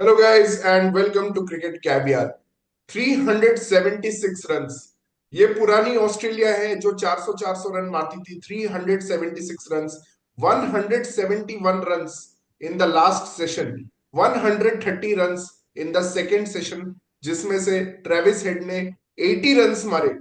Hello guys and welcome to Cricket Caviar. 376 runs. ये पुरानी Australia है जो 400 400 रन मारती थी। 376 runs. 171 runs in the last session. 130 runs in the second session, जिसमें से ट्रेविस हेड ने 80 रन्स मारे।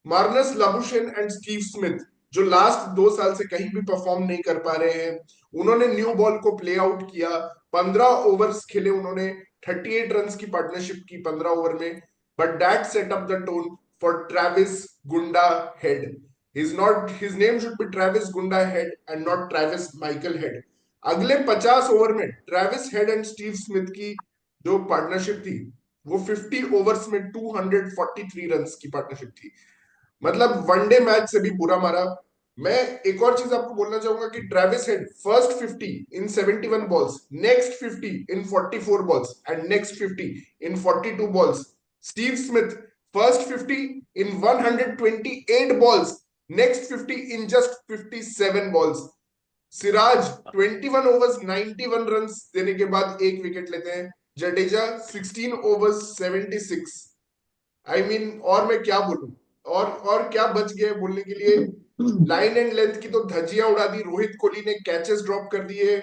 Marnus Labuschagne and Steve Smith, जो लास्ट 2 साल से कहीं भी परफॉर्म नहीं कर पा रहे हैं, उन्होंने न्यू बॉल को प्ले आउट किया। 15 ओवर्स खेले उन्होंने। 38 रन्स की पार्टनरशिप की 15 ओवर में। But that set up the tone for Travis गुंडा Head. Is not his name should be Travis गुंडा Head and not Travis Michael Head. अगले 50 ओवर में Travis Head and Steve Smith की जो partnership थी, वो 50 ओवर्स में 243 रन्स की पार्टनरशिप थी। मतलब वनडे मैच से भी बुरा मारा। मैं एक और चीज आपको बोलना चाहूंगा कि Travis head first 50 in 71 balls, next 50 in 44 balls and next 50 in 42 balls. Steve Smith first 50 in 128 balls, next 50 in just 57 balls. Siraj 21 overs 91 run देने के बाद एक विकेट लेते हैं। जडेजा 16 ओवर्स 76। आई मीन और मैं क्या बोलूं। और क्या बच गए बोलने के लिए। लाइन एंड लेंथ की तो धज्जियां उड़ा दी। रोहित कोहली ने कैचेस ड्रॉप कर दिए।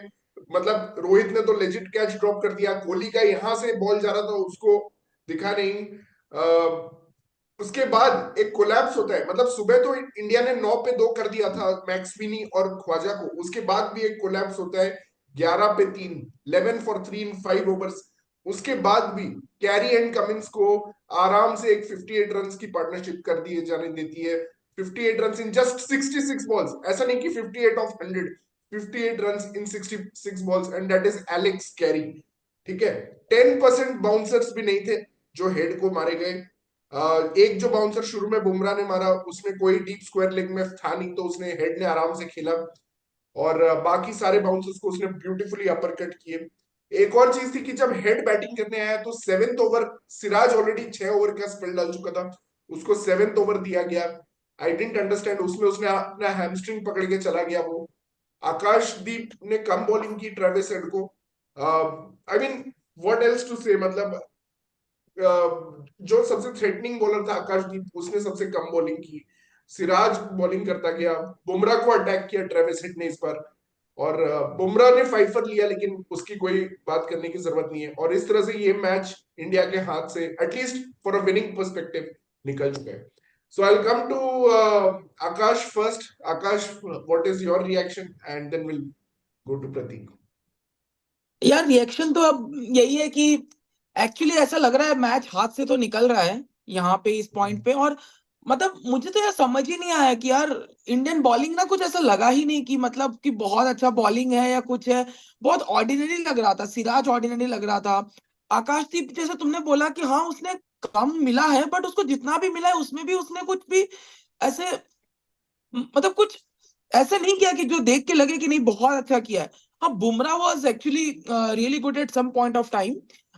मतलब रोहित ने तो लेजिट कैच ड्रॉप कर दिया। कोहली का यहां से बॉल जा रहा था, उसको दिखा नहीं। उसके बाद एक कोलैप्स होता है। मतलब सुबह तो इंडिया ने 9 पे 2 कर दिया था मैक्सविनी और ख्वाजा को। उसके बाद भी एक कोलैप्स होता है। 11 पे 3, 11 फॉर 3 इन 5 ओवर्स। उसके बाद भी कैरी एंड कमिंस को आराम से एक 58 रन की पार्टनरशिप कर दिए जाने देती है। 58 रन इन जस्ट 66 बॉल्स। ऐसा नहीं कि 58 of 100, 58 run in 66 balls and that is Alex Carey. ठीक है। 10% बाउंसर्स भी नहीं थे जो हेड को मारे गए। एक जो बाउंसर शुरू में बुमराह ने मारा, उसमें कोई डीप स्क्वायर लेग में था नहीं, तो उसने हेड ने आराम से खेला। और बाकी सारे बाउंसर्स को उसने ब्यूटीफुली अपर कट किए। एक और चीज थी कि जब हेड बैटिंग करने आया तो 7th over, Siraj already 6 over का स्पेल डाल चुका था, उसको 7th ओवर दिया गया। आई डेंट अंडरस्टैंड। उसमें उसने अपना हैमस्ट्रिंग पकड़ के चला गया वो। आकाशदीप ने कम बॉलिंग की ट्रेविस हेड को। I mean what else to say. मतलब जो सबसे थ्रेटनिंग बॉलर था आकाशदीप, उसने सबसे कम बॉलिंग की। सिराज बॉलिंग करता गया। बुमराह को अटैक किया ट्रेविस हेड ने इस बार। और बुमराह ने 5 पर लिया, लेकिन उसकी कोई बात करने की जरूरत नहीं है। और इस तरह से ये मैच इंडिया के हाथ से at least for a winning perspective निकल चुका है। So I come to Akash first. Akash, what is your reaction and then will go to Prateek. यार रिएक्शन तो अब यही है कि एक्चुअली ऐसा लग रहा है मैच हाथ से तो निकल रहा है यहाँ पे इस पॉइंट पे। और मतलब मुझे तो यार समझ ही नहीं आया कि यार इंडियन बॉलिंग ना कुछ ऐसा लगा ही नहीं कि मतलब कि बहुत अच्छा बॉलिंग है या कुछ है। बहुत ऑर्डिनरी लग रहा था, सिराज ऑर्डिनरी लग रहा था। आकाशदीप जैसे तुमने बोला कि हाँ उसने कम मिला है, बट उसको जितना भी मिला है उसमें भी उसने कुछ भी ऐसे मतलब कुछ ऐसा नहीं किया कि जो देख के लगे कि नहीं बहुत अच्छा किया है। हाँ, Bumrah was actually really good at some point of time,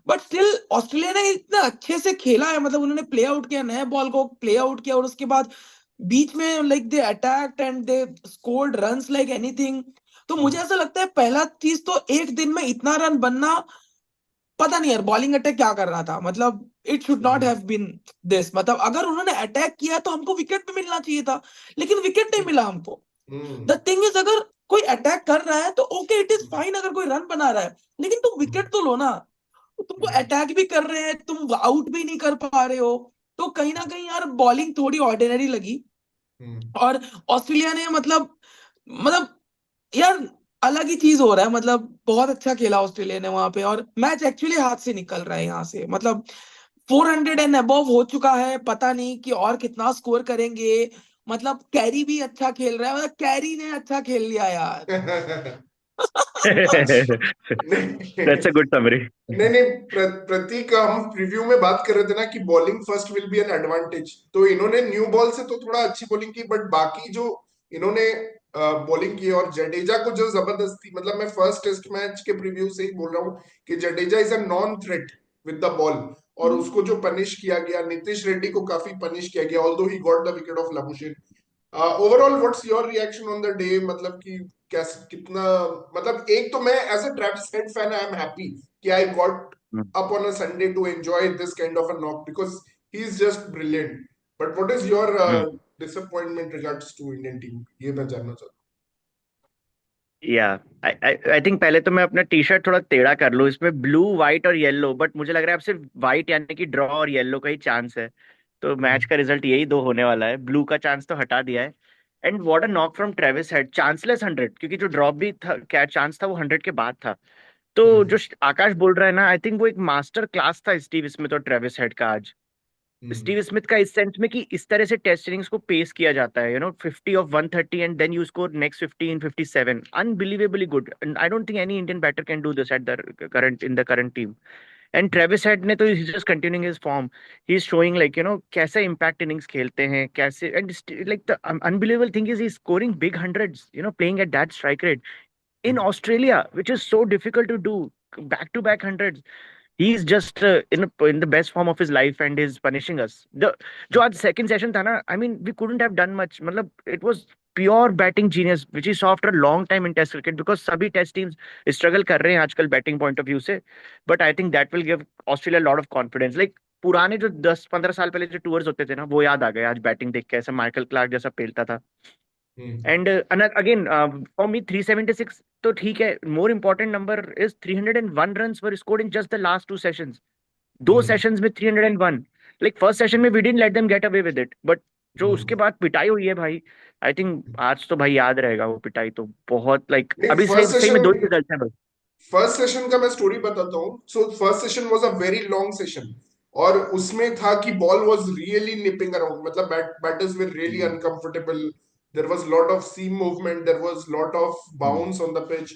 but still Australia ने इतना अच्छे से खेला है। मतलब उन्होंने प्ले आउट किया, नए बॉल को प्ले आउट किया, और उसके बाद बीच में like they attacked and they scored runs like anything. तो मुझे ऐसा लगता है पहला चीज तो एक दिन में इतना रन बनना, पता नहीं यार बॉलिंग अटैक क्या कर रहा था। मतलब it should not have been this. मतलब अगर उन्होंने अटैक किया तो हमको विकेट भी मिलना चाहिए था, लेकिन विकेट नहीं मिला हमको। द थिंग इज, अगर कोई अटैक कर रहा है तो ओके इट इज फाइन, अगर कोई रन बना रहा है, लेकिन तुम विकेट तो लो ना। तुमको अटैक भी कर रहे हैं, तुम आउट भी नहीं कर पा रहे हो। तो कहीं ना कहीं यार बॉलिंग थोड़ी ऑर्डिनरी लगी। और ऑस्ट्रेलिया ने मतलब यार अलग ही चीज हो रहा है। मतलब बहुत अच्छा खेला ऑस्ट्रेलिया ने वहां पे, और मैच एक्चुअली हाथ से निकल रहा है यहाँ से। मतलब 400 एंड अबव हो चुका है, पता नहीं कि और कितना स्कोर करेंगे। मतलब कैरी भी अच्छा खेल रहा है, मतलब कैरी ने अच्छा खेल लिया यार। नहीं That's a good summary. नहीं नहीं, प्रतीक, हम प्रीव्यू में बात कर रहे थे ना कि bowling first will be an advantage. तो इन्होंने न्यू बॉल से तो थोड़ा अच्छी बॉलिंग की, बट बाकी जो इन्होंने बॉलिंग की, और जडेजा को जो जबरदस्ती, मतलब मैं फर्स्ट टेस्ट मैच के प्रीव्यू से ही बोल रहा हूँ कि Jadeja is a non threat with the ball. और उसको जो पनिश किया गया, नीतीश रेड्डी को काफी पनिश किया गया, although he got the wicket of Labuschagne. Overall what's your reaction on the day. मतलब कि कैसे, कितना, मतलब एक तो मैं as a Travis Head fan I am happy कि I got hmm, up on a Sunday to enjoy this kind of a knock because he's just brilliant. But what is your hmm. disappointment regards to Indian team? ये मैं जानना चाहता या I think पहले तो मैं अपना टी शर्ट थोड़ा टेढ़ा कर लूँ, इसमें ब्लू व्हाइट और येलो, बट मुझे लग रहा है अब सिर्फ व्हाइट यानी कि ड्रॉ और येलो का ही चांस है। तो हूँ। मैच का रिजल्ट यही दो होने वाला है, ब्लू का चांस तो हटा दिया है। And what a knock from Travis Head, chanceless 100, क्योंकि जो ड्रॉप भी था, क्या चांस था, वो 100 के बाद था। तो जो आकाश बोल रहा है ना, आई थिंक वो एक मास्टर क्लास था स्टीव स्मिथ और ट्रेविस हेड का आज। स्टीव स्मिथ का इस सेंस में कि इस तरह से टेस्ट इनिंग्स को पेस किया जाता है, 50 of 130 and then you score next 50 in 57, unbelievably good. I don't think any Indian batter can do this at the current in the current team. And Travis Head ने तो ही just continuing his form, he is showing like कैसे impact innings खेलते हैं, कैसे, and like the unbelievable thing is he scoring big hundreds, playing at that strike rate in Australia, which is so difficult to do, back to back hundreds. He's just in the best form of his life and is punishing us. The जो आज second session था ना, I mean we couldn't have done much. मतलब it was pure batting genius, which is saw after a long time in Test cricket, because सभी Test teams struggle कर रहे हैं आजकल batting point of view से. But I think that will give Australia a lot of confidence. Like पुराने जो 10-15 साल पहले जो टूर्स होते थे ना, वो याद आ गए आज बैटिंग देख के, ऐसा माइकल क्लार्क जैसा पेलता था। एंड अगेन फॉर मी 376 तो ठीक है, more important number is 301 runs were scored in just the last 2 sessions. दो सेशंस में 301। लाइक फर्स्ट सेशन में we didn't let them get away with it, but जो उसके बाद पिटाई हुई है भाई, आई थिंक आज तो भाई याद रहेगा वो पिटाई तो बहुत। लाइक नहीं, अभी सही सही में दो ही रिजल्ट है बस। फर्स्ट सेशन का मैं स्टोरी बताता हूँ। So first session was a very long session और उसमें था कि ball was really nipping around, मतलब batters were really uncomfortable. There was lot of seam movement, there was lot of bounce on the pitch.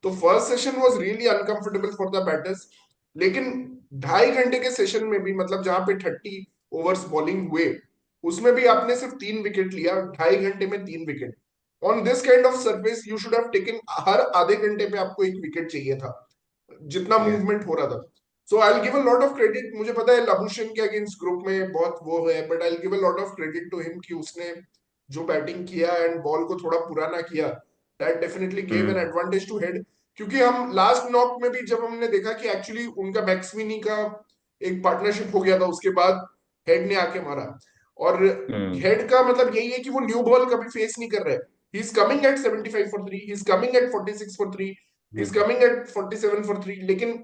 तो first session was really uncomfortable for the batters. लेकिन 2.5 घंटे के session में भी, मतलब जहां पे 30 ओवर्स बॉलिंग हुए, उसमें भी आपने सिर्फ 3 विकेट लिया। 2.5 घंटे में 3 wicket on this kind of surface, you should have taken, हर आधे घंटे पे आपको 1 विकेट चाहिए था जितना मूवमेंट हो रहा था। So I will give a lot of credit. मुझे पता है लबुशेन के अगेंस्ट ग्रुप में बहुत वो है, but I will give a lot of credit to him कि उसने जो बैटिंग किया एंड बॉल को थोड़ा पुराना किया, that definitely gave an hmm. Advantage to Head. क्योंकि हम लास्ट नॉक में भी जब हमने देखा कि एक्चुअली उनका मैक्सविनी का एक पार्टनरशिप हो गया था, उसके बाद हेड ने आके मारा। और हम्म। हेड का मतलब यही है कि वो न्यू बॉल कभी फेस नहीं कर रहे। He is coming at 75 for 3, he is coming at 46 for 3, he is coming at 47 for 3, लेकिन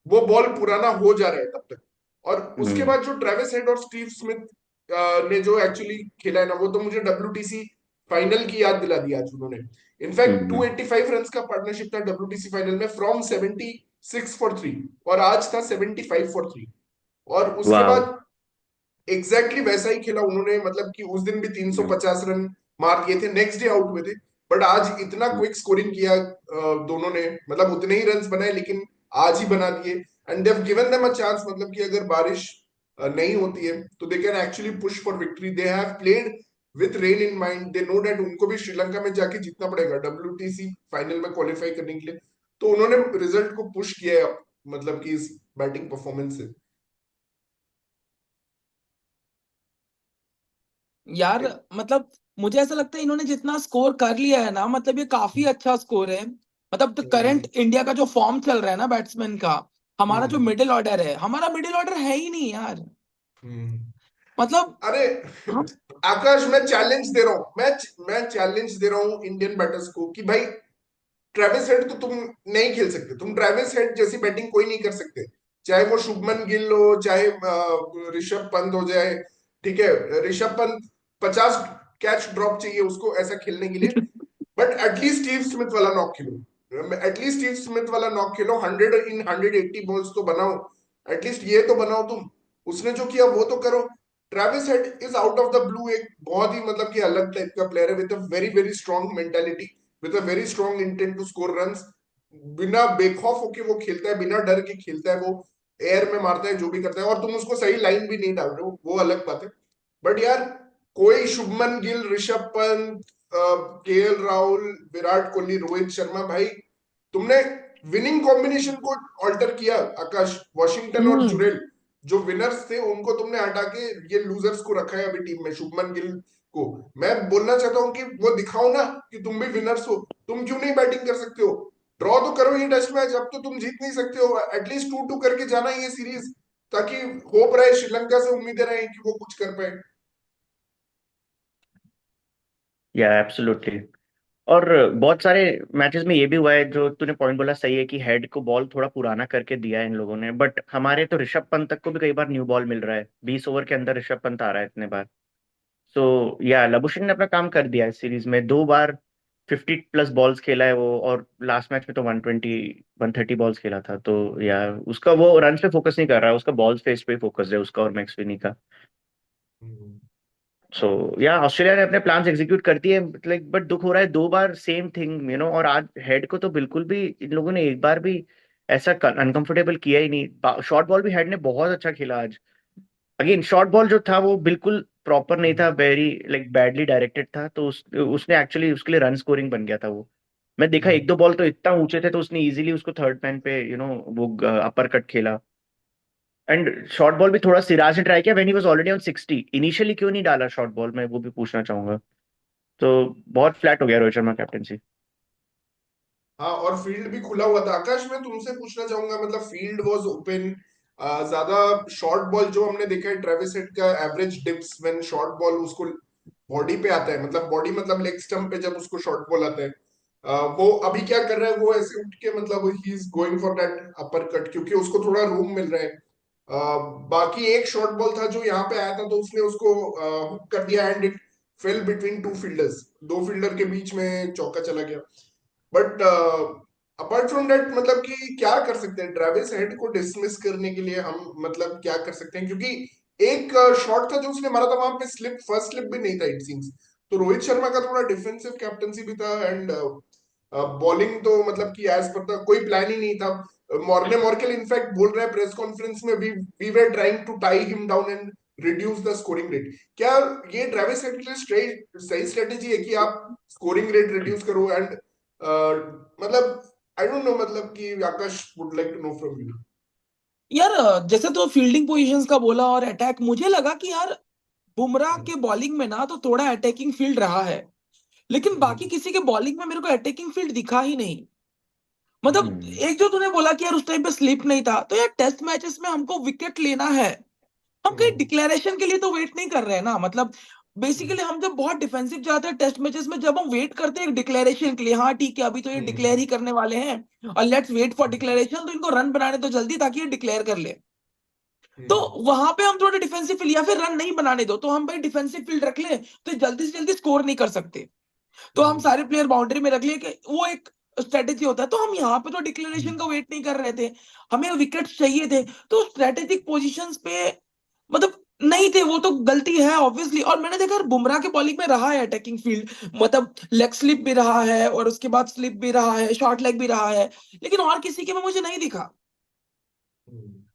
वो बॉल पुराना हो जा रहा है तब तक। और उसके हम्म। बाद जो ट्रेविस हेड और स्टीव स्मिथ ने जो एक्चुअली खेला है ना, वो तो मुझे WTC फाइनल की याद दिला दी आज उन्होंने। इनफैक्ट हम्म। 285 रन का पार्टनरशिप था WTC फाइनल में, फ्रॉम 76 फॉर 3, और आज था 75 फॉर 3। और उसके वाह। बाद एग्जैक्टली वैसा ही खेला उन्होंने, मतलब कि उस दिन भी 350 रन मार दिए थे, नेक्स्ट डे आउट हुए थे। बट आज इतना क्विक स्कोरिंग किया दोनों ने, मतलब उतने ही रन्स बनाए लेकिन आज ही बना दिए। And they have given them a chance, मतलब कि अगर बारिश नहीं होती है तो they can actually push for victory. They have played with rain in mind, they know that उनको भी श्रीलंका में जाके जीतना पड़ेगा WTC फाइनल में क्वालिफाई करने के लिए। तो उन्होंने रिजल्ट को पुश किया है, मतलब कि इस बैटिंग परफॉर्मेंस से। यार मतलब मुझे ऐसा लगता है इन्होंने जितना स्कोर कर लिया है ना, मतलब ये काफी अच्छा स्कोर है। मतलब द करंट इंडिया का जो फॉर्म चल रहा है ना बैट्समैन का, हमारा जो मिडिल ऑर्डर है, हमारा मिडिल ऑर्डर है ही नहीं यार। मतलब अरे हम आकाश, मैं चैलेंज दे रहा हूं, मैं चैलेंज दे रहा हूं इंडियन बैटर्स को कि भाई ट्रेविस हेड तो तुम नहीं खेल सकते, तुम ट्रेविस हेड जैसी बैटिंग कोई नहीं कर सकते। चाहे वो शुभमन गिल हो, चाहे ऋषभ पंत हो जाए, ठीक है, ऋषभ पंत 50 कैच ड्रॉप चाहिए उसको ऐसा खेलने के लिए। बट एटलीस्ट स्टीव स्मिथ वाला नॉक खेलो, एटलीस्ट स्टीव स्मिथ वाला नॉक खेलो, 100 इन 180 बॉल्स तो बनाओ, एटलीस्ट ये तो बनाओ तुम। उसने जो किया वो तो करो। Travis head is out of the blue एक बहुत ही मतलब कि अलग टाइप का प्लेयर है, with a very very strong mentality, with a very strong intent to score runs. बिना बेखौफ होके वो खेलता है, बिना डर के खेलता है वो, एयर में मारता है जो भी करता है। और तुम उसको सही लाइन भी नहीं डाल रहे हो, वो अलग बात है। बट यार, कोई शुभमन गिल, ऋषभ पंत, KL राहुल, विराट कोहली, रोहित शर्मा, भाई तुमने विनिंग कॉम्बिनेशन को ऑल्टर किया। आकाश, वॉशिंगटन और हम्म जुरेल जो विनर्स थे उनको तुमने हटा के ये लूजर्स को रखा है अभी टीम में, शुभमन गिल को। मैं बोलना चाहता हूं कि वो दिखाओ ना कि तुम भी विनर्स हो। तुम क्यों नहीं बैटिंग कर सकते हो? ड्रॉ तो करो ये टेस्ट मैच, अब तो तुम जीत नहीं सकते हो, एटलीस्ट 2-2 करके जाना ये सीरीज, ताकि होप रहे, श्रीलंका से उम्मीदें रहे कि वो कुछ कर पाए। या एब्सोल्युटली। और बहुत सारे मैचेस में ये भी हुआ है, जो तूने पॉइंट बोला सही है, कि हेड को बॉल थोड़ा पुराना करके दिया है इन लोगों ने, बट हमारे तो ऋषभ पंत तक को भी कई बार न्यू बॉल मिल रहा है, 20 ओवर के अंदर ऋषभ पंत आ रहा है इतने बार। सो या लबुशेन ने अपना काम कर दिया है सीरीज में, 2 बार 50+ बॉल्स खेला है वो, और लास्ट मैच में तो 130 बॉल्स खेला था। तो या उसका वो रन पे फोकस नहीं कर रहा है, उसका बॉल्स फेस पे फोकस है उसका और मैक्स विनी का। हम्म। सो या ऑस्ट्रेलिया ने अपने प्लान्स एग्जीक्यूट कर दिए, लाइक बट दुख हो रहा है 2 बार सेम थिंग और आज हेड को तो बिल्कुल भी इन लोगों ने एक बार भी ऐसा अनकंफर्टेबल किया ही नहीं। शॉर्ट बॉल भी हेड ने बहुत अच्छा खेला आज। अगेन शॉर्ट बॉल जो था वो बिल्कुल प्रॉपर नहीं था, वेरी लाइक बैडली डायरेक्टेड था, तो उसने एक्चुअली उसके लिए रन स्कोरिंग बन गया था वो। मैं देखा एक दो बॉल तो इतना ऊंचे थे, तो उसने इजीली उसको थर्ड मैन पे वो अपर कट खेला। एंड शॉर्ट बॉल भी थोड़ा सिराज ने ट्राई किया when he was already on 60, initially क्यों नहीं डाला शॉर्ट बॉल, मैं वो भी पूछना चाहूंगा। तो बहुत फ्लैट हो गया रोहित शर्मा कैप्टेंसी। हाँ, और फील्ड भी खुला हुआ था। आकाश, मैं तुमसे पूछना चाहूंगा, मतलब फील्ड वाज ओपन, ज्यादा शॉर्ट बॉल जो हमने देखा है, ट्रेविस हेड का average dips when short ball उसको बॉडी पे आता है, मतलब बॉडी मतलब लेग स्टंप पे जब उसको शॉर्ट बॉल आता है, वो अभी क्या कर रहा है, वो ऐसे उठ के मतलब he is going for that upper cut, क्योंकि उसको थोड़ा रूम मिल रहा है। बाकी एक शॉर्ट बॉल था जो यहाँ पे आया था, तो उसने उसको हुक कर दिया and it fail between two fielders, दो फील्डर के बीच में चौका चला गया। बट अपार्ट फ्रॉम दैट, मतलब कि क्या कर सकते हैं ट्रेविस हेड को डिसमिस करने के लिए, हम मतलब क्या कर सकते हैं, क्योंकि एक शॉट था जो उसने मारा था, वहां पे स्लिप, फर्स्ट स्लिप भी नहीं था इट सीम्स। तो रोहित शर्मा का थोड़ा डिफेंसिव कैप्टनसी भी था, एंड बॉलिंग तो मतलब कि एज पर था, कोई प्लान ही नहीं था। मॉर्ने मॉर्केल इनफैक्ट बोल रहा है प्रेस कॉन्फ्रेंस में, we were trying to tie him down and reduce the scoring rate. क्या ये ट्रेविस हेड के लिए सही स्ट्रेटेजी है कि आप स्कोरिंग रेट रिड्यूस करो? एंड मतलब आई डोंट नो, मतलब कि Akash would like to know from you. यार जैसे तो फील्डिंग पोजीशंस का बोला और अटैक, मुझे लगा कि यार बुमराह के बॉलिंग में ना तो थोड़ा अटैकिंग फील्ड रहा है, लेकिन बाकी किसी के बॉलिंग में मेरे को अटैकिंग फील्ड दिखा ही नहीं। मतलब हम्म। एक जो तूने बोला कि यार उस टाइम पे स्लिप नहीं था, तो यार टेस्ट मैचेस में हमको विकेट लेना है, हम कहीं डिक्लेरेशन के लिए तो वेट नहीं कर रहे हैं ना। मतलब बेसिकली हम जब बहुत डिफेंसिव जाते हैं टेस्ट मैचेस में, जब हम वेट करते हैं एक डिक्लेरेशन के लिए, हाँ ठीक है अभी तो ये डिक्लेयर ही करने वाले हैं और लेट्स वेट फॉर डिक्लेरेशन, तो इनको रन बनाने तो जल्दी ताकि ये डिक्लेयर कर ले। तो वहां पे हम थोड़े डिफेंसिव फील्ड, या फिर रन नहीं बनाने दो तो हम भाई डिफेंसिव फील्ड रख ले, तो जल्दी से जल्दी स्कोर नहीं कर सकते, तो हम सारे प्लेयर बाउंड्री में रख लिए, कि वो एक स्ट्रेटेजी होता है। तो हम यहाँ पे तो डिक्लेरेशन का वेट नहीं कर रहे थे, हमें विकेट चाहिए थे, तो स्ट्रेटेजिक पोजीशंस पे मतलब नहीं थे, वो तो गलती है ऑब्वियसली। और मैंने देखा बुमराह के बॉलिंग में रहा है अटैकिंग फील्ड, मतलब लेग स्लिप भी रहा है और उसके बाद स्लिप भी रहा है, शॉर्ट लेग भी रहा है, लेकिन और किसी के में मुझे नहीं दिखा।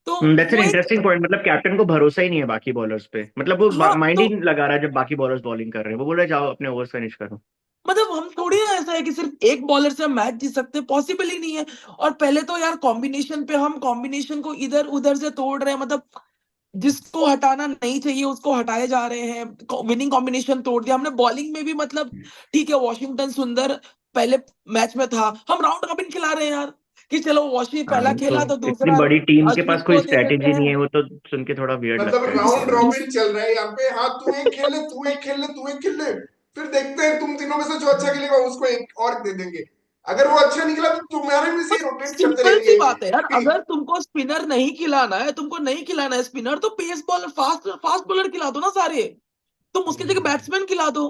तो दैट्स एन वो एक, इंटरेस्टिंग पॉइंट, मतलब कैप्टन को भरोसा ही नहीं है बाकी बॉलर्स पे, मतलब वो हाँ माइंड तो ही नहीं लगा रहा है जब बाकी बॉलर्स बॉलिंग कर रहे हैं, वो बोल रहे हैं, जाओ अपने ओवर्स फिनिश करो। मतलब हम थोड़ी ना ऐसा है कि सिर्फ एक बॉलर से हम मैच जीत सकते, पॉसिबल ही नहीं है। और पहले तो यार कॉम्बिनेशन पे हम कॉम्बिनेशन को इधर उधर से तोड़ रहे हैं, मतलब जिसको हटाना नहीं चाहिए उसको हटाए जा रहे हैं, विनिंग कॉम्बिनेशन तोड़ दिया हमने बॉलिंग में भी। मतलब ठीक है वॉशिंगटन सुंदर पहले मैच में था, हम राउंड रॉबिन खिला रहे हैं यार, कि चलो वॉशिंग हाँ, पहला तो खेला तो इतनी दूसरा बड़ी टीम के अश्विन पास कोई को दे देते स्ट्रेटेजी नहीं हैं। है, वो तो सुन के थोड़ा वियर्ड मतलब लगता है कि राउंड यार। रॉबिन चल रहा है यहाँ पे, हाँ तू एक खेल ले, तू एक खेल ले, तू एक खेल ले, फिर देखते हैं तुम तीनों में से जो अच्छा खेलेगा उसको एक और दे देंगे। अगर वो अच्छा निकला तो तुम्हारे में से रोटेट करते सिंपल सी रहेंगे बात है यार, कि अगर तुमको स्पिनर नहीं खिलाना है, तुमको नहीं खिलाना है स्पिनर, तो pace bowler fast fast bowler खिला दो ना सारे, तुम उसकी जगह बैट्समैन खिला दो,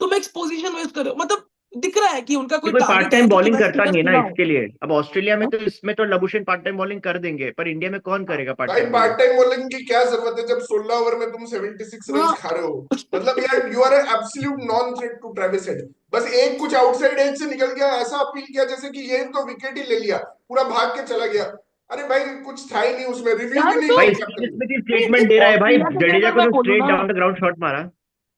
तुम एक पोजीशन वेस्ट कर रहे हो। मतलब दिख रहा है कि उनका ये कोई कोई पार्ट टारगेट है टाइम कि बॉलिंग मैं करता स्पिनर नहीं है ना खिलाऊं। इसके लिए। अब ऑस्ट्रेलिया में तो इसमें तो लबुशेन पार्ट टाइम बॉलिंग कर देंगे, पर इंडिया में कौन करेगा पार्ट भाई time bowling. Part time bowling की क्या जरूरत है जब 16 ओवर में तुम 76 रन हाँ खा रहे हो? मतलब यार you are absolute non threat to Travis Head. बस एक कुछ आउटसाइड एज से निकल गया, ऐसा अपील किया जैसे कि ये तो विकेट ही ले लिया, पूरा भाग के चला गया। अरे भाई कुछ था ही नहीं उसमें, रिव्यू भी यार नहीं तो भाई किया स्टीव कैप्टन ने। स्मिथ ही नहीं, स्टेटमेंट सिर्फ दे रहा है भाई, ऑस्ट्रेलिया के लिए जडेजा अगर को मैं जो बोलूँ स्ट्रेट ना डाउन द ग्राउंड शॉट मारा,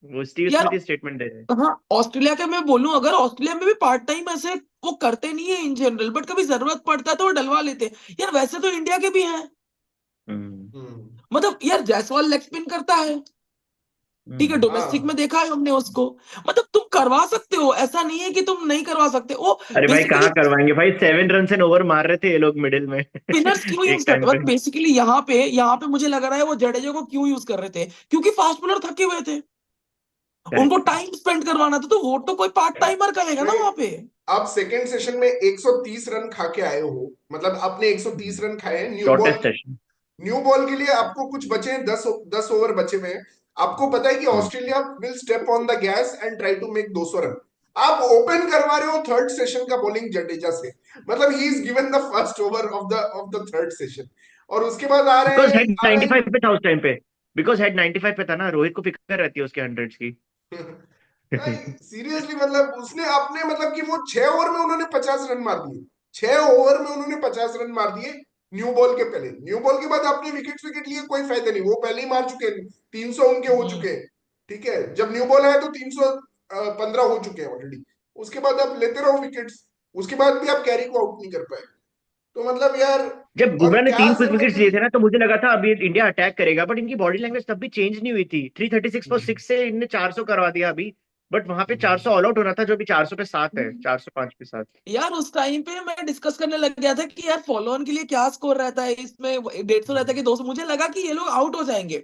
वो स्टीव यार, स्मिथ ही स्टेटमेंट दे रहे हैं। हाँ ऑस्ट्रेलिया के मैं बोलूं, अगर ऑस्ट्रेलिया में भी पार्ट टाइम ऐसे वो करते नहीं है इन जनरल, बट कभी जरूरत पड़ता है तो वो डलवा लेते हैं यार। वैसे तो इंडिया के भी हैं, हम्म। हम्म। मतलब यार जायसवाल लेग स्पिन करता है, ठीक है, डोमेस्टिक हाँ में देखा है हमने उसको। मतलब तुम करवा सकते हो, ऐसा नहीं है कि तुम नहीं करवा सकते। वो अरे भाई बेसिकली कहाँ करवाएंगे भाई, 7 रन एंड ओवर मार रहे थे ये लोग मिडिल में स्पिनर्स क्यों यूज एक करते, टाइम बट पे। बेसिकली यहाँ पे मुझे लग रहा है वो जडेजा को क्यों यूज कर रहे थे, क्योंकि फास्ट बॉलर थके हुए थे, उनको करेक्ट। टाइम स्पेंड करवाना था, तो वो तो कोई पार्ट टाइमर करेगा ना नहीं, वहां पे। आप सेकेंड सेशन में 130 रन खा के आए हो, मतलब आपने 130 रन खाए हैं new ball. Shortest session. New ball के लिए आपको कुछ बचे हैं, 10 ओवर बचे हुए हैं। आपको पता है कि Australia will step on the gas and try to make 200 run. आप ओपन करवा रहे हो थर्ड सेशन का बॉलिंग जडेजा से, मतलब he is given the first over of the third session, और उसके बाद बिकॉज हेड आ रहे 95 पे था उस टाइम पे। बिकॉज हेड 95 पे था ना, रोहित को फिक्र रहती है उसके हंड्रेड्स की। हैं सीरियसली, मतलब उसने अपने, मतलब कि वो 6 ओवर में उन्होंने 50 रन मार दिए। 6 ओवर में उन्होंने 50 रन मार दिए न्यू बॉल के पहले। न्यू बॉल के बाद आपने विकेट लिए कोई फायदा नहीं, वो पहले ही मार चुके हैं, 300 उनके हो चुके हैं। ठीक है, जब न्यू बॉल आया तो 315 हो चुके हैं ऑलरेडी। उसके बाद आप लेते रहो विकेट्स, उसके बाद भी आप कैरी को आउट नहीं कर पाए, तो मतलब यार। जब और बुमराह ने क्या 3 क्विक जरूरत विकेट्स थी। लिए थे ना, तो मुझे लगा था अभी इंडिया अटैक करेगा, बट इनकी बॉडी लैंग्वेज तब भी चेंज नहीं हुई थी। 336 पर 6 से इनने 400 करवा दिया अभी। बट वहां पे 400 ऑल आउट होना था, जो अभी 400 पे 7 है, 405 पे 7। यार उस टाइम पे मैं डिस्कस करने लग गया था कि यार फॉलो ऑन के लिए क्या स्कोर रहता है इसमें, 150 रहता है कि 200, मुझे लगा कि ये लोग आउट हो जाएंगे।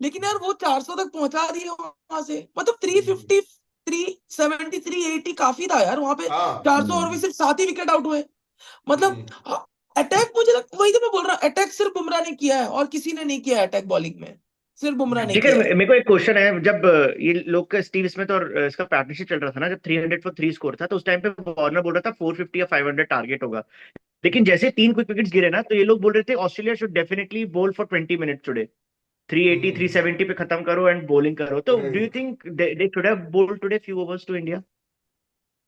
लेकिन यार वो 400 तक पहुंचा दिए वहां से, मतलब 350, 370, 380 काफी था यार वहां पे। हाँ 400 और भी सिर्फ 7 ही विकेट आउट हुए। मतलब अटैक, मुझे वही तो मैं बोल रहा हूँ, अटैक सिर्फ बुमराह ने किया है और किसी ने नहीं किया है अटैक बॉलिंग में, सिर्फ बुमराह ने जिगर किया है। मेरे को एक क्वेश्चन है। जब ये लोग का स्टीव स्मिथ और इसका पार्टनरशिप चल रहा था ना, जब 300 फॉर 3 स्कोर था, तो उस टाइम पे वार्नर बोल रहा था 450 या 500 टारगेट होगा। लेकिन जैसे 3 क्विक विकेट्स गिरे ना, तो ये लोग बोल रहे थे Australia should definitely bowl for 20 minutes today. 380 370 पे खत्म करो एंड बॉलिंग करो। तो do you think they should have bowled today few overs to India?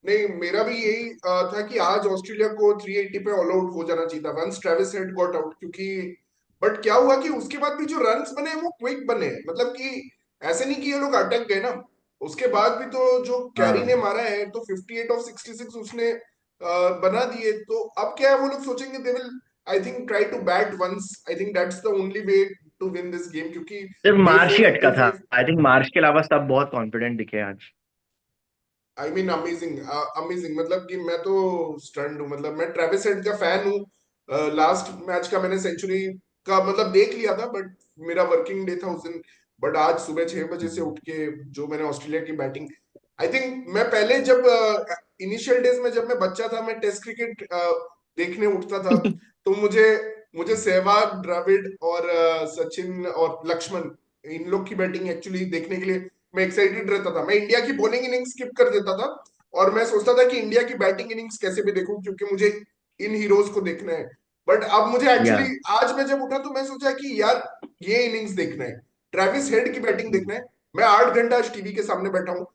नहीं, मेरा भी यही था कि आज ऑस्ट्रेलिया को 380 पे ऑल आउट हो जाना चाहिए था once Travis Head got out, क्योंकि बट क्या हुआ कि उसके बाद भी जो रन्स बने वो क्विक बने, मतलब कि ऐसे नहीं कि ये लोग अटक गए ना। उसके बाद भी तो जो कैरी ने हाँ। मारा है तो 58 ऑफ 66 उसने बना दिए। तो अब क्या है, वो लोग सोचेंगे they will, I think, try to bat once. I think that's the only way to win this game, क्योंकि सिर्फ डे मार्श ही फोर अटका डे था। फाइव आई थिंक मार्श के अलावा सब बहुत कॉन्फिडेंट दिखे आज। आई मीन अमेजिंग, अमेजिंग, मतलब कि मैं तो स्टन्ड हूँ, मतलब मैं ट्रेविस हेड का फैन हूँ। लास्ट मैच का मैंने सेंचुरी का मतलब देख लिया था, बट मेरा वर्किंग डे था उस दिन। बट आज सुबह 6 बजे से उठ के जो मैंने ऑस्ट्रेलिया की बैटिंग, आई थिंक मैं पहले जब इनिशियल डेज में जब मैं बच्चा था, मैं टेस्ट क्रिकेट देखने उठता था, तो मुझे मुझे सहवाग, द्रविड़ और सचिन और लक्ष्मण, इन लोग की बैटिंग एक्चुअली देखने के लिए मैं एक्साइटेड रहता था। मैं इंडिया की बॉलिंग इनिंग्स स्किप कर देता था, और मैं सोचता था कि इंडिया की बैटिंग इनिंग्स कैसे भी देखूं, क्योंकि मुझे इन हीरोज को देखना है। बट अब मुझे या एक्चुअली आज मैं जब उठा तो मैं सोचा कि यार ये इनिंग्स देखना है, ट्रेविस हेड की बैटिंग देखना है। मैं 8 घंटा आज टीवी के सामने बैठा हूँ,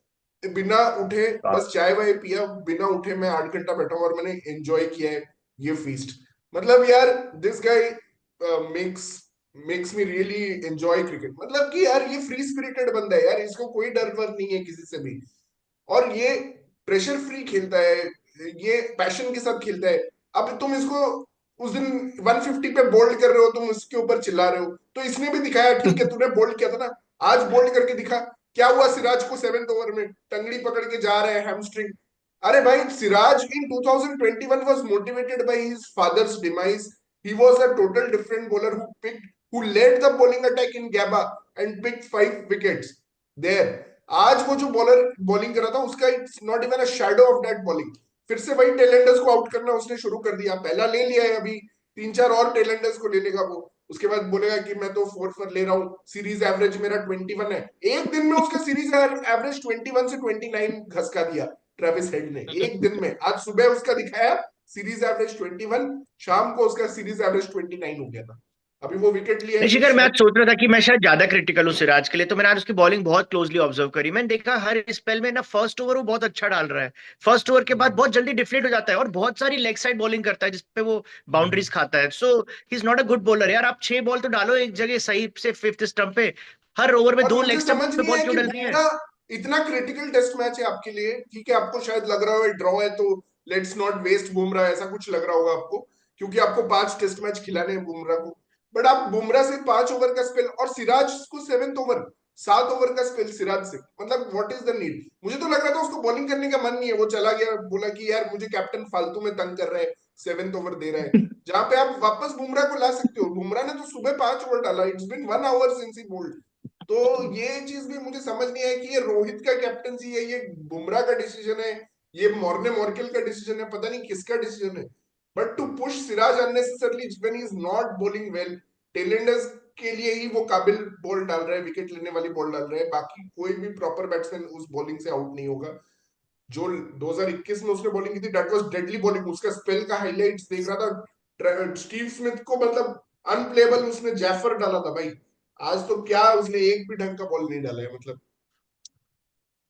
बिना उठे, बस चाय वाय पिया, बिना उठे मैं 8 घंटा बैठा हूँ, और मैंने एंजॉय किया है ये फीस्ट। मतलब यार this guy makes makes me really enjoy cricket, मतलब कि यार ये फ्री स्पिरिटेड बंदा है यार, इसको कोई डर वर नहीं है किसी से भी, और ये प्रेशर फ्री खेलता है, ये पैशन के साथ खेलता है। अब तुम इसको उस दिन 150 पे बोल्ड कर रहे हो, तुम उसके ऊपर चिल्ला रहे हो, तो इसने भी दिखाया, ठीक है तूने बोल्ड किया था ना, आज बोल्ड करके दिखा। क्या हुआ, सिराज को 7th ओवर में टंगड़ी पकड़ के जा रहे हैं हैमस्ट्रिंग। अरे भाई, सिराज इन 2021 was motivated by his father's demise. He was a total different bowler who led the bowling attack in Gabba and picked 5 wickets there. आज वो जो बॉलर बॉलिंग कर रहा था उसका it's not even a shadow of that bowling. फिर से वही टेलेंडर्स को आउट करना उसने शुरू कर दिया, पहला ले लिया है, अभी 3-4 और टेलेंडर्स को ले लेगा वो। उसके बाद बोलेगा कि मैं तो 4 पर ले रहा हूँ, सीरीज एवरेज मेरा 21 है। एक दिन में उसका सीरीज एवरेज 21 से 29 घसका दिया ट्रेविस हेड ने, एक दिन में। आज सुबह उसका दिखाया सीरीज एवरेज 21, शाम को उसका सीरीज एवरेज 29 हो गया था। अभी वो विकेट लिया है नहीं तो शिखर, मैं आज शायद। सोच रहा था कि मैं शायद ज्यादा क्रिटिकल हूँ सिराज के लिए, तो मैंने आज उसकी बॉलिंग बहुत क्लोजली ऑब्जर्व करी। मैंने देखा हर स्पेल में ना, फर्स्ट ओवर वो बहुत अच्छा डाल रहा है। फर्स्ट ओवर के बाद बहुत जल्दी डिफलेट हो जाता है और बहुत सारी लेग साइड बॉलिंग करता है जिसपे वो बाउंड्रीज खाता है। So he is not a good bowler यार। आप 6 बॉल तो डालो एक जगह सही से, फिफ्थ स्टंप पे। हर ओवर में और दो मुझे लेग स्टंप समझ पे नहीं बॉल है क्यों कि डल रही है? बुमराह, इतना क्रिटिकल टेस्ट मैच है आपके लिए, ठीक है आपको शायद लग रहा है ड्रॉ है तो लेट्स नॉट वेस्ट बुमराह, ऐसा कुछ लग रहा होगा आपको, क्योंकि आपको 5 टेस्ट मैच खिलाने हैं बुमराह को। बट आप बुमराह से 5 ओवर का स्पेल, और सिराज को 7th ओवर, 7 ओवर का स्पेल सिराज से, मतलब व्हाट इज द नीड। मुझे तो लग रहा था उसको बॉलिंग करने का मन नहीं है, वो चला गया, बोला कि यार मुझे कैप्टन फालतू में तंग कर रहा है, 7th ओवर दे रहा है, जहां पे आप वापस बुमराह को ला सकते हो। बुमराह ने तो सुबह 5 ओवर डाला, it's been 1 hour since he bowled. तो ये चीज भी मुझे समझ नहीं है कि ये रोहित का कैप्टनसी है, ये बुमराह का डिसीजन है, ये मॉर्ने मॉर्केल का डिसीजन है, पता नहीं किसका डिसीजन है। But to push Siraj unnecessarily when he is not bowling well, tailenders के लिए ही वो काबिल बॉल डाल रहा है, विकेट लेने वाली बॉल डाल रहा है, बाकी कोई भी प्रॉपर बैट्समैन उस बॉलिंग से आउट नहीं होगा। जो 2021 में उसने बॉलिंग की थी, दैट वाज डेडली बॉलिंग। उसका स्पेल का हाइलाइट्स देख रहा था, स्टीव स्मिथ को मतलब अनप्लेबल उसने जैफर डाला था भाई। आज तो क्या उसने एक भी ढंग का बॉल नहीं डाला है, मतलब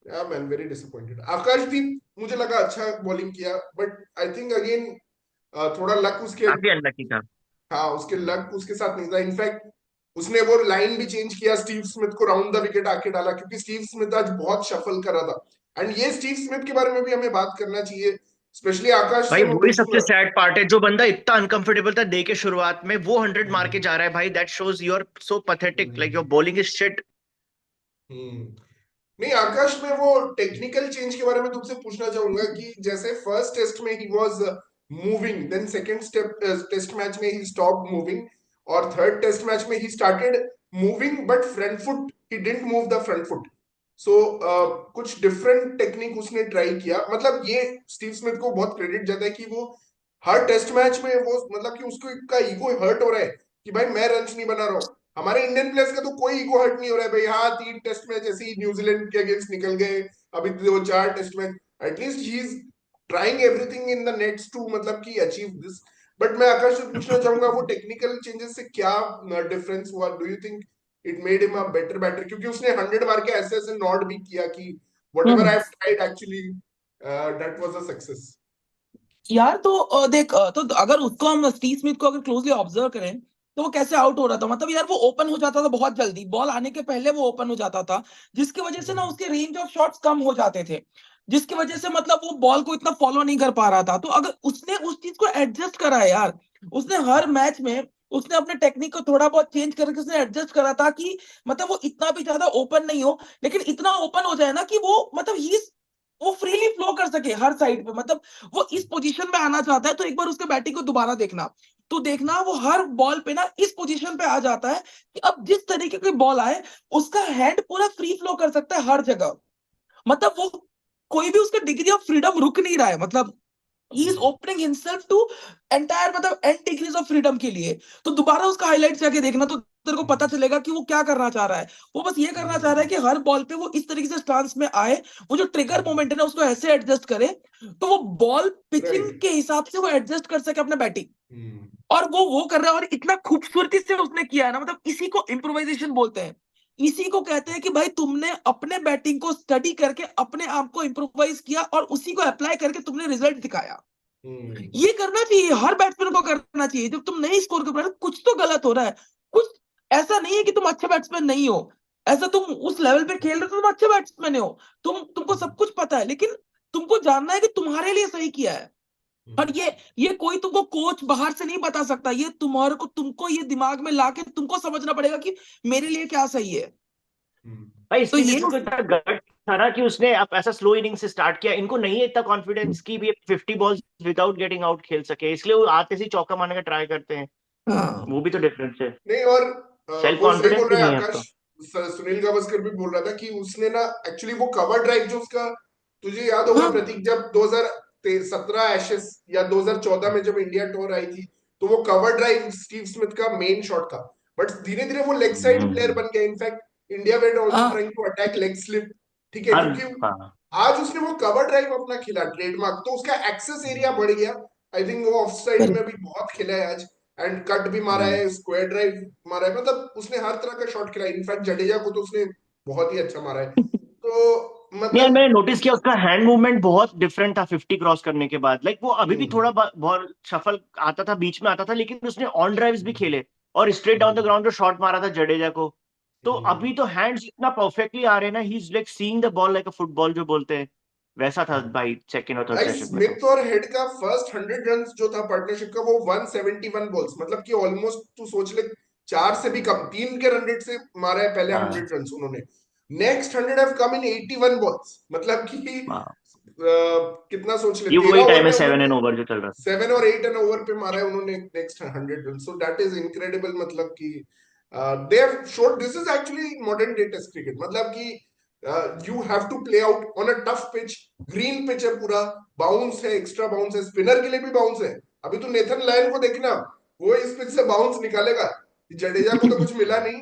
या मैन वेरी डिसअपॉइंटेड। आकाशदीप मुझे लगा अच्छा बॉलिंग किया, बट आई थिंक अगेन थोड़ा लक उसके, काफी अनलकी था। हाँ उसके लक उसके साथ नहीं था। इनफैक्ट उसने वो लाइन भी चेंज किया, स्टीव स्मिथ को राउंड द विकेट आके डाला, क्योंकि स्टीव स्मिथ आज बहुत शफल कर रहा था। एंड ये स्टीव स्मिथ के बारे में भी हमें बात करना चाहिए, स्पेशली आकाश भाई से मैं वही सबसे पूछूंगा। सैड पार्ट है, जो बंदा इतना अनकंफर्टेबल था डे के शुरुआत में, वो 100 मार के जा रहा है भाई। That shows you are so pathetic, like your bowling is shit. Hmm. नहीं आकाश, मैं वो टेक्निकल चेंज के बारे में तुमसे पूछना चाहूंगा कि जैसे फर्स्ट टेस्ट में he was moving, then second step test match में ही स्टॉप मूविंग, और थर्ड टेस्ट मैच में he started moving but front foot he didn't move the front foot. So कुछ डिफरेंट टेक्निक उसने try किया। मतलब ये Steve Smith को बहुत क्रेडिट जाता है कि वो हर टेस्ट मैच में वो, मतलब कि उसको का ईगो हर्ट हो रहा है कि भाई मैं रन नहीं बना रहा हूँ। हमारे इंडियन प्लेयर्स का तो कोई ईगो हर्ट नहीं हो रहा है भाई। हाँ 3 टेस्ट मैच ऐसे ही न्यूजीलैंड के अगेंस्ट निकल गए, अभी तो 4 test match, at least he is trying everything in the nets to मतलब कि अचीव दिस। बट मैं आकाश से पूछना चाहूंगा वो टेक्निकल चेंजेस से क्या डिफरेंस हुआ, do you think it made him a better batter? क्योंकि उसने 100 मार के ऐसे ऐसे नॉट भी किया कि whatever I have tried actually that was a success. यार तो देख तो अगर उसको हम स्टीव स्मिथ को अगर क्लोजली ऑब्जर्व करें तो वो कैसे आउट हो रहा था, मतलब यार वो ओपन हो जाता था बहुत जल्दी, बॉल आने के पहले वो ओपन हो जाता था, जिसकी वजह से ना उसके रेंज ऑफ शॉट्स कम हो जाते थे, जिसकी वजह से मतलब वो बॉल को इतना फॉलो नहीं कर पा रहा था। तो अगर उसने उस चीज को एडजस्ट करा है यार, उसने हर मैच में उसने अपने टेक्निक को थोड़ा बहुत चेंज करके उसने एडजस्ट करा था कि मतलब वो इतना भी ज्यादा ओपन नहीं हो, लेकिन इतना ओपन हो जाए ना कि वो मतलब ही वो फ्रीली फ्लो कर सके हर साइड पे। मतलब वो इस पोजीशन में आना चाहता है तो एक बार उसके बैटिंग को दोबारा देखना, तो देखना वो हर बॉल पे ना इस पोजीशन पे आ जाता है कि अब जिस तरीके की बॉल आए उसका हैंड पूरा फ्री फ्लो कर सकता है हर जगह। मतलब वो कोई भी उसका डिग्री ऑफ फ्रीडम रुक नहीं रहा है, मतलब he is opening himself to entire मतलब एन डिग्रीज ऑफ फ्रीडम के लिए। तो दोबारा उसका हाईलाइट जाके देखना तो तेरे को पता चलेगा कि वो क्या करना चाह रहा है। वो बस ये करना चाह रहा है कि हर बॉल पे वो इस तरीके से स्टांस में आए, वो जो ट्रिगर मोमेंट है ना उसको ऐसे एडजस्ट करे तो वो बॉल पिचिंग राइट। के हिसाब से वो एडजस्ट कर सके अपना बैटिंग। और वो कर रहा है, और इतना खूबसूरती से उसने किया है ना, मतलब इसी को इम्प्रोवाइजेशन बोलते हैं। इसी को कहते हैं कि भाई तुमने अपने बैटिंग को स्टडी करके अपने आप को इम्प्रोवाइज किया और उसी को अप्लाई करके तुमने रिजल्ट दिखाया। ये करना चाहिए, हर बैट्समैन को करना चाहिए। जब तुम नहीं स्कोर कर पा रहे कुछ तो गलत हो रहा है, कुछ ऐसा नहीं है कि तुम अच्छे बैट्समैन नहीं हो, ऐसा तुम उस लेवल पे खेल रहे हो तो तुम अच्छे बैट्समैन हो। तुमको सब कुछ पता है, लेकिन तुमको जानना है कि तुम्हारे लिए सही किया है। और ये कोई तुमको कोच बाहर से नहीं बता सकता, ये तुम्हारे को तुमको ये दिमाग में लाके तुमको समझना पड़ेगा कि मेरे लिए क्या सही है। भाई तो स्टीव ये स्मिथ को इतना गट था ना कि उसने अब ऐसा स्लो इनिंग से स्टार्ट किया। इनको नहीं है इतना कॉन्फिडेंस कि भी 50 बॉल्स विदाउट गेटिंग आउट खेल सके, इसलिए वो आते से ही चौका मारने का ट्राई करते हैं। हाँ वो भी तो डिफरेंस है। नहीं, और सेल्फ वो सही कॉन्फिडेंस बोल ही रहा है नहीं है आकाश। आपका। सुनील गावस्कर भी बोल रहा था कि उसने ना एक्चुअली वो कवर ड्राइव जो उसका, तुझे याद होगा हाँ प्रतीक, जब 2017 एशेस या 2014 में जब इंडिया टूर आई थी, तो वो कवर ड्राइव स्टीव स्मिथ का मेन शॉट था। बट धीरे धीरे वो लेग साइड प्लेयर बन गया। इनफैक्ट इंडिया वेंट आल्सो हाँ trying to attack leg slip, ठीक है, हर क्योंकि हाँ आज उसने वो कवर ड्राइव अपना खेला ट्रेडमार्क, तो उसका एक्सेस एरिया बढ़ गया। आई थिंक वो ऑफ साइड में भी बहुत खेला है आज, एंड कट भी मारा है, स्क्वायर ड्राइव मारा है, मतलब उसने हर तरह का शॉट खेला। इनफैक्ट जडेजा को तो उसने बहुत ही अच्छा मारा है। तो नहीं यार, मतलब मैंने नोटिस किया उसका हैंड मूवमेंट बहुत डिफरेंट था 50 क्रॉस करने के बाद। लाइक वो अभी भी हम्म, थोड़ा बहुत शफल आता था, बीच में आता था, लेकिन उसने ऑन ड्राइव्स भी खेले और स्ट्रेट डाउन द ग्राउंड जो शॉट मारा था जडेजा को। तो अभी तो हैंड्स इतना परफेक्टली आ रहे हैं ना, he is like seeing the ball like a football जो बोलते हैं, वैसा था भाई सेकंड और थर्ड भाई सेशन में तो। स्मिथ और हेड का फर्स्ट 100 रन जो था पार्टनरशिप का, वो 171 बॉल्स, मतलब कि ऑलमोस्ट तू सोच ले 4 से भी कम, 3 के रन रेट से मारा है पहले हाँ 100 रन उन्होंने। Next 100 have come in 81 balls, मतलब कि हाँ, कितना सोच ले, ये 13 वही ओवर टाइम है में 7 उन्होंने एंड ओवर जो चल रहा 7 और 8 एन ओवर पे मारा है उन्होंने next 100 run. So that is incredible, मतलब कि they have showed this is actually modern day test cricket, मतलब कि you have to play out on a tough pitch, green pitch है पूरा, बाउंस है, एक्स्ट्रा बाउंस है, स्पिनर के लिए भी बाउंस है। अभी तो नेथन लायन को देखना, वो इस पिच से बाउंस निकालेगा, जडेजा को तो कुछ मिला नहीं,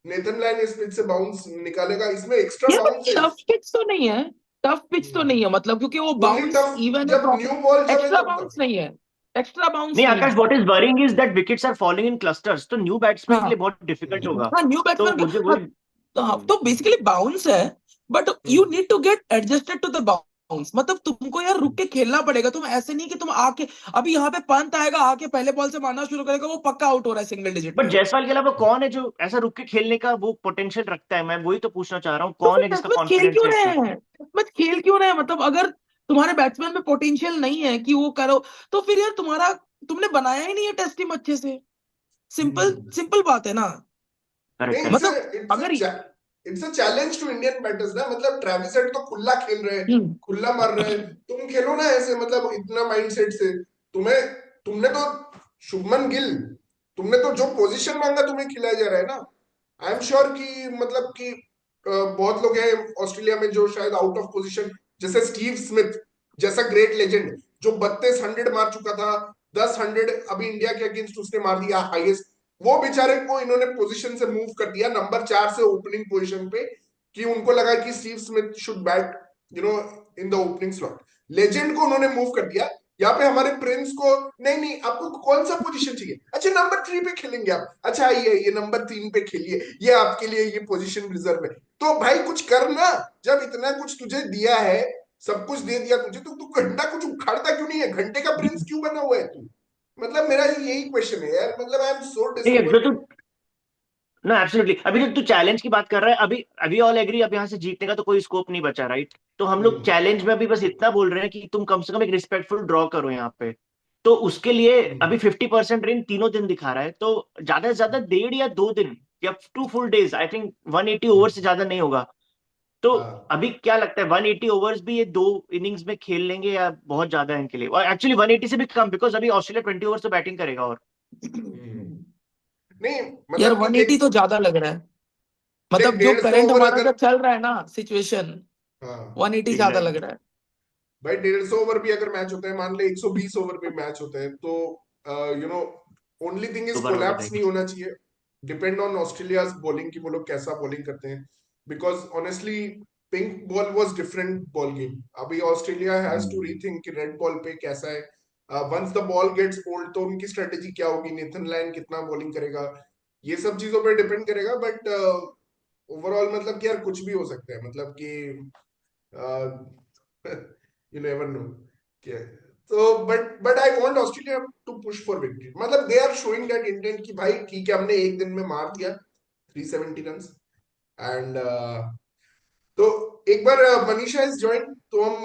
नेथन लायन इस पिच से बाउंस निकालेगा, इसमें एक्स्ट्रा यार बाउंस है। टफ पिच तो नहीं है, टफ पिच तो नहीं है, मतलब क्योंकि वो ओनली बाउंस टफ इवन है जब प्रॉपर, न्यू बॉल जब है एक्स्ट्रा तब बाउंस तक। नहीं है, एक्स्ट्रा बाउंस नहीं नहीं आकाश, है। What is worrying is that wickets are falling in clusters, तो न्यू बैट्समैन के हाँ लिए बहुत डिफिकल्ट होगा। हाँ, न्यू तो बैट्समैन मुझे का, हाँ, वही तो बेसिकली बाउंस है, but you hmm, need to get adjusted to the bounce, मतलब तुमको यार रुक के खेलना पड़ेगा, तुम ऐसे नहीं कि तुम आके, अभी यहाँ पे पंत आएगा आके पहले बॉल से मारना शुरू करेगा, वो पक्का आउट हो रहा है सिंगल डिजिट बट पे। जायसवाल के अलावा कौन है जो ऐसा रुक के खेलने का वो पोटेंशियल रखता है? मैं वही तो पूछना चाह रहा हूँ, तो कौन फिर है टेस्ट जिसका मैच खेल कॉन्फिडेंस क्यों है रहे इतना? हैं, टेस्ट मैच खेल क्यों रहे हैं, मतलब अगर तुम्हारे बैट्समैन में पोटेंशियल नहीं है कि वो करो, तो फिर यार तुम्हारा, तुमने बनाया ही नहीं है टेस्ट टीम अच्छे से, सिंपल हम्म। सिंपल बात है ना। नहीं, करेक्ट करेक्ट। मतलब अगर it's a challenge to Indian batters ना, मतलब ट्रेविस हेड तो खुला खेल रहे हैं, हम्म, खुला मार रहे हैं, तुम खेलो ना ऐसे, मतलब इतना माइंडसेट से। तुम्हें तुमने तो शुभमन गिल, तुमने तो जो पोजीशन मांगा तुम्हें खिलाया जा रहा है ना। आई एम श्योर कि मतलब कि बहुत लोग हैं ऑस्ट्रेलिया में जो शायद आउट ऑफ पोजीशन, जैसे स्टीव स्मिथ जैसा ग्रेट लेजेंड जो 32 100 मार चुका था, 10 100 अभी इंडिया के अगेंस्ट उसने मार दिया हाईएस्ट, वो बेचारे को इन्होंने पोजीशन से मूव कर दिया नंबर 4 से ओपनिंग पोजीशन पे, कि उनको लगा कि Steve Smith should bat in the opening slot. Legend को उन्होंने मूव कर दिया। यहाँ पे हमारे प्रिंस को, नहीं नहीं आपको कौन सा पोजीशन चाहिए, अच्छा नंबर 3 पे खेलेंगे आप, अच्छा आइए ये नंबर 3 पे खेलिए, ये आपके लिए ये पोजीशन रिजर्व है। तो भाई कुछ कर ना, जब इतना कुछ तुझे दिया है, सब कुछ दे दिया तुझे, तो तू घंटा कुछ उखाड़ता क्यों नहीं है, घंटे का प्रिंस क्यों बना हुआ है तू? मतलब मेरा यही क्वेश्चन है यार, मतलब आई एम सो नहीं जो तू, डिसअपॉइंटेड। ना एब्सोल्युटली, अभी जो तू चैलेंज की बात कर रहा है, अभी अभी ऑल एग्री, अब यहाँ से जीतने का तो कोई स्कोप नहीं बचा, राइट? तो हम लोग चैलेंज में अभी बस इतना बोल रहे हैं कि तुम कम से कम एक रिस्पेक्टफुल ड्रॉ करो यहाँ पे। तो उसके लिए अभी 50% रेन तीनों दिन दिखा रहा है, तो ज्यादा से ज्यादा 1.5 या 2 दिन या 2 full days, I think 180 over से ज्यादा नहीं होगा। तो हाँ। अभी क्या लगता है, 180 ओवर्स भी ये 2 इनिंग्स में खेल लेंगे या बहुत ज्यादा है इनके लिए? और एक्चुअली 180 से भी कम, बिकॉज अभी ऑस्ट्रेलिया 20 ओवर्स तो बैटिंग करेगा और नहीं यार मतलब कि 180 देख, तो ज्यादा लग रहा है, मतलब जो 150 करंट ओवर हमारा अगर, जो चल रहा है ना सिचुएशन, हाँ 180 ज्यादा लग एग्जैक्टली। रहा है। भाई 150 ओवर भी अगर मैच होता है, मान ले 120 ओवर भी मैच होता है, तो ओनली थिंग इज दोबारा हो कोलैप्स नहीं जाएगी। होना चाहिए। डिपेंड ऑन ऑस्ट्रेलिया बॉलिंग की, वो लोग कैसा बॉलिंग करते हैं, because honestly pink ball was different ball game. अभी ऑस्ट्रेलिया हैज टू रीथिंक कि रेड बॉल पे कैसा है, once the ball gets old तो उनकी स्ट्रेटेजी क्या होगी, नेथन लायन कितना बॉलिंग करेगा, ये सब चीजों पे डिपेंड करेगा। बट ओवरऑल मतलब कि यार कुछ भी हो सकता है, मतलब कि यू नेवर नो क्या। तो but I want Australia to push for victory, मतलब they are showing that intent कि भाई ठीक है, हमने एक दिन में मार दिया 370 रन। एंड तो एक बार मनीषा इज ज्वाइन, तो हम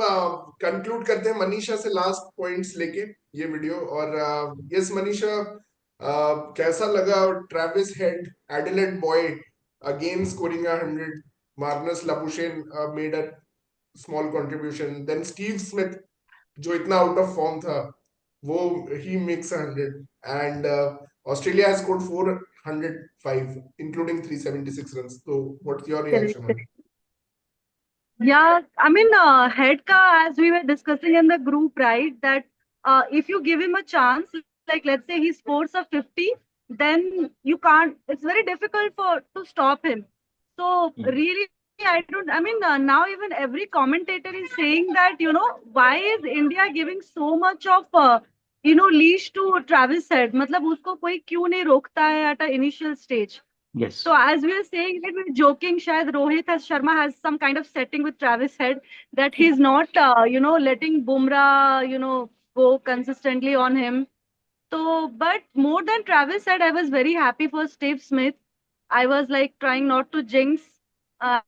कंक्लूड करते हैं मनीषा से लास्ट पॉइंट्स लेके ये वीडियो। और यस मनीषा, कैसा लगा Travis Head, Adelaide boy, again scoring 100, Marnus Labuschagne made a small contribution, then Steve Smith जो इतना आउट ऑफ फॉर्म था, वो he makes 100, and Australia has scored 405 including 376 run. तो what's your reaction on Correct. Yeah, I mean, Hedka, as we were discussing in the group, right, that if you give him a chance, like let's say he scores a 50, then you can't, it's very difficult to stop him. So really, I don't, I mean, now even every commentator is saying that, why is India giving so much of, leash to Travis Head? मतलब उसको कोई क्यों नहीं रोकता है at an initial stage? Yes. So as we are saying, that we're joking, Shayad Rohit Sharma has some kind of setting with Travis Head that he's not, letting Bumrah, go consistently on him. So, but more than Travis Head, I was very happy for Steve Smith. I was like trying not to jinx,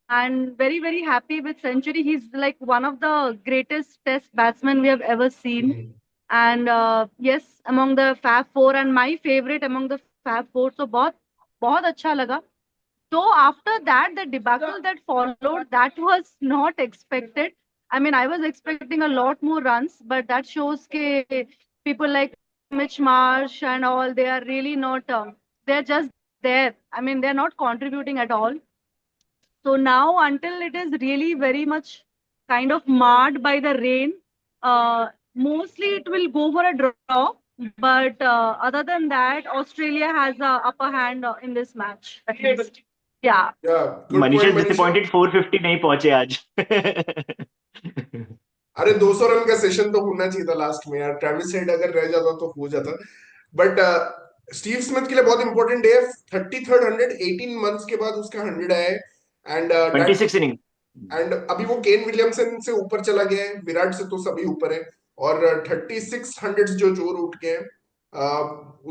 and very, very happy with century. He's like one of the greatest test batsmen we have ever seen. And yes, among the Fab Four, and my favorite among the Fab Four. So, बहुत बहुत अच्छा लगा. So after that, the debacle that followed, that was not expected. I mean, I was expecting a lot more runs, but that shows that people like Mitch Marsh and all, they are really not, they're just there. I mean, they're not contributing at all. So now, until it is really very much kind of marred by the rain, mostly it will go for a draw. But other than that, Australia has a upper hand in this match, at least. Yeah. Yeah, good Manisha point, Manisha. Disappointed 450 नहीं पहुंचे आज. अरे 200 run का session तो होना चाहिए था last में यार. ट्रेविस हेड अगर रह जाता तो हो जाता. बट स्टीव स्मिथ के लिए बहुत इंपॉर्टेंट डे है. 33rd 100, 18 मंथ्स के बाद उसका 100 आया है. And 26 inning. एंड अभी वो केन विलियमसन से ऊपर चला गया है. विराट से तो सभी ऊपर है. और 36 हंड्रेड जो जोर उठ के हैं,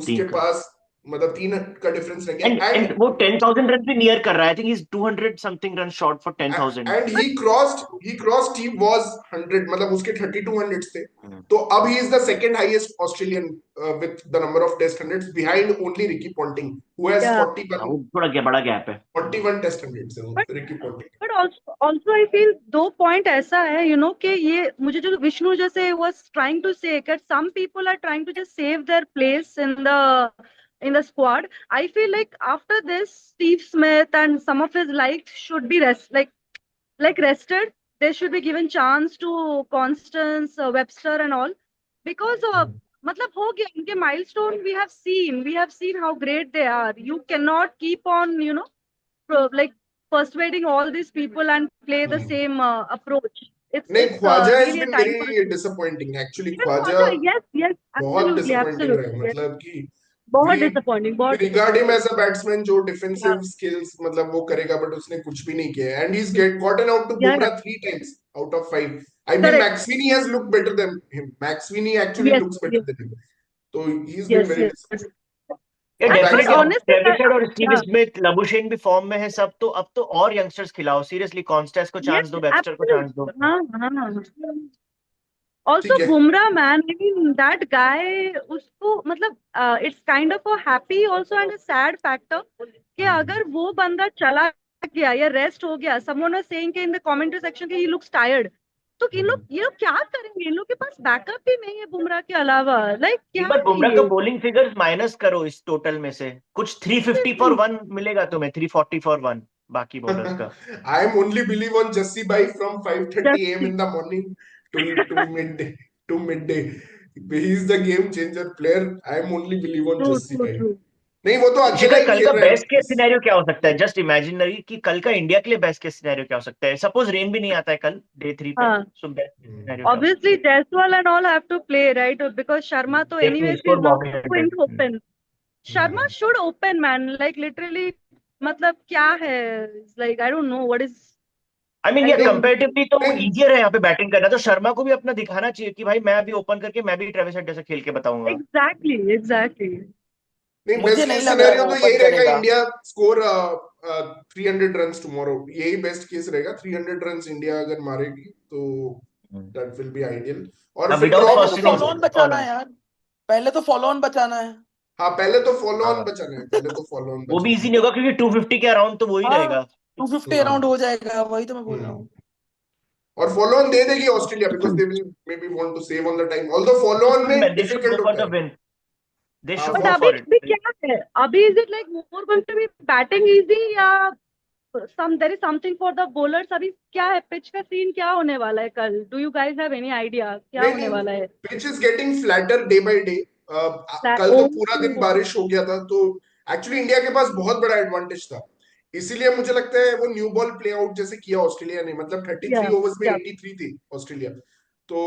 उसके पास मतलब 3 का डिफरेंस रह गया. एंड वो 10,000 रन भी नियर कर रहा है. I think he is 200 something run short for 10,000. And he crossed Steve Waugh's 100, मतलब उसके 3200 थे. तो अब he is the second highest Australian with the number of test hundreds, behind only Ricky Ponting who has 41. थोड़ा बड़ा gap है. 41 test hundreds है Ricky Ponting. But also I feel दो पॉइंट ऐसा है, you know, कि ये मुझे जो विष्णु जैसे was trying to say that some people are trying to just save their place in the squad. I feel like after this, Steve Smith and some of his likes should be rested. They should be given chance to Constance, Webster and all, because मतलब हो गया इनके milestone. We have seen how great they are. You cannot keep on, you know, like persuading all these people and play the same approach. नहीं, Khwaja has really a been time very disappointing actually. Even Khwaja yes, बहुत absolutely, disappointing रहा है. absolutely. मतलब कि बहुत we disappointing, बहुत regard him as a batsman जो defensive skills मतलब वो करेगा, but उसने कुछ भी नहीं किया. And he's gotten out to Yeah, Bumrah 3 times out of 5. I mean, correct. Maxwini has looked better than him. Maxwini actually Yes, looks better yes, than him. So he's been yes, very yes. disappointing. Yeah, और definitely. honestly, Travis head और Steve yeah. Smith, Labuschagne भी form में है सब. तो अब तो और यंगस्टर्स खिलाओ. सीरियसली कॉन्स्टेस को चांस Yes, दो, वेबस्टर को चांस दो. absolutely. हाँ. Also, ठीक है. Bumrah, man, I mean, that guy, उसको मतलब it's kind of a happy also and a sad factor कि अगर वो बंदा चला गया या रेस्ट हो गया, someone was saying कि in the commentary section कि he looks tired. तो ये लोग क्या करेंगे? इन लोग के पास बैकअप भी नहीं है बुमराह के अलावा. लाइक क्या एक बार बुमराह है का ये? बॉलिंग फिगर्स माइनस करो इस टोटल में से. कुछ 350 फॉर 1 मिलेगा तुम्हें, 340 फॉर 1 बाकी बॉलर्स का. I am only believe on Jassi Bhai from 5:30 a.m. in the morning to midday. To midday. He is the game changer player. I am only believe on True, Jassi true, Bhai. true. नहीं, वो तो अकेला ही कल खेल का रहा है. Best case scenario क्या हो सकता है? जस्ट इमेजिनरी कि कल का इंडिया के लिए बेस्ट केस सिनेरियो क्या हो सकता है? सपोज रेन भी नहीं आता है कल डे 3 पे. हाँ. सो बेस्ट सिनेरियो क्या हो Obviously, सकता है? Jaiswal and all have to play, right? Because Sharma to Definitely anyways score is not Bobby going Hunter. to open. Sharma should open, man. Like literally, मतलब क्या है? It's like I don't know what is. I mean I ये don't know. Comparatively तो नहीं. Easier है यहाँ पे batting करना. तो शर्मा को भी अपना दिखाना चाहिए कि भाई मैं अभी ओपन करके मैं भी ट्रेविस हेड जैसे खेल के बताऊंगा. Exactly. नहीं, मुझे बेस्ट नहीं केस लग रहा है सिनेरियो वो तो ओपन यही रहेगा. करेगा. India score 300 runs tomorrow. यही बेस्ट केस रहेगा. 300 रन्स इंडिया अगर मारेगी तो दैट विल बी आइडियल. और फिर without ड्रॉ पहले first तो भी हो फॉलो innings ऑन जाएगा. बचाना है यार. पहले तो फॉलो ऑन बचाना है. हाँ, पहले तो फॉलो ऑन हाँ. बचाना है. पहले तो फॉलो ऑन वो भी बचाना इजी नहीं होगा क्योंकि 250 के अराउंड तो वो ही हाँ, रहेगा. 250 है. अराउंड हो जाएगा. वही तो मैं बोल रहा हूँ. और फॉलो ऑन दे देगी Australia because they will maybe want to save on the time. Although follow on में They should difficult go for होता the है. win. They हाँ, should But go अभी for it. भी क्या है? अभी is it like more going to be batting easy या there is something for the bowlers? अभी क्या है? पिच का सीन क्या होने वाला है कल? Do you guys have any idea? क्या नहीं होने नहीं, वाला है? Pitch is getting flatter day by day. कल तो पूरा दिन बारिश हो गया था. तो एक्चुअली इंडिया के पास बहुत बड़ा एडवांटेज था. इसीलिए मुझे लगता है वो न्यू बॉल प्ले आउट जैसे किया ऑस्ट्रेलिया ने. मतलब 33 ओवर्स में 83 थी ऑस्ट्रेलिया. तो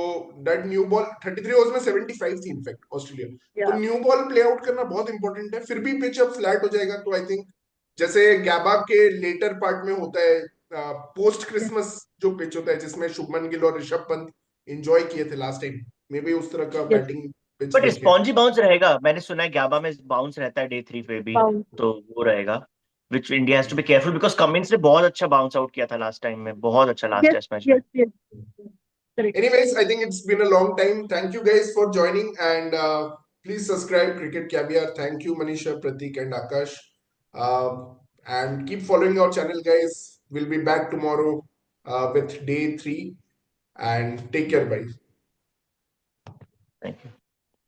दैट न्यू बॉल 33 ओवर्स में 75 थी इनफैक्ट ऑस्ट्रेलिया. तो न्यू बॉल प्ले आउट करना बहुत इंपॉर्टेंट है. फिर भी पिच अब फ्लैट हो जाएगा तो आई थिंक जैसे गैबा के लेटर पार्ट में होता है पोस्ट क्रिसमस जो पिच होता है जिसमें शुभमन गिल और ऋषभ पंत एंजॉय किए थे लास्ट टाइम. मे बी उस तरह का बैटिंग पिच बट देखे. स्पॉन्जी बाउंस रहेगा. मैंने सुना है गैबा में बाउंस रहता है डे 3 पे भी. तो वो रहेगा which India has to be careful because Cummins ने बहुत अच्छा बाउंस आउट किया था लास्ट टाइम में. बहुत अच्छा लास्ट टेस्ट मैच में. Anyways, I think it's been a long time. Thank you guys for joining and please subscribe Cricket Caviar. Thank you Manisha, Pratik and Akash. And keep following our channel, guys. We'll be back tomorrow with day 3. And take care, bye. Thank you.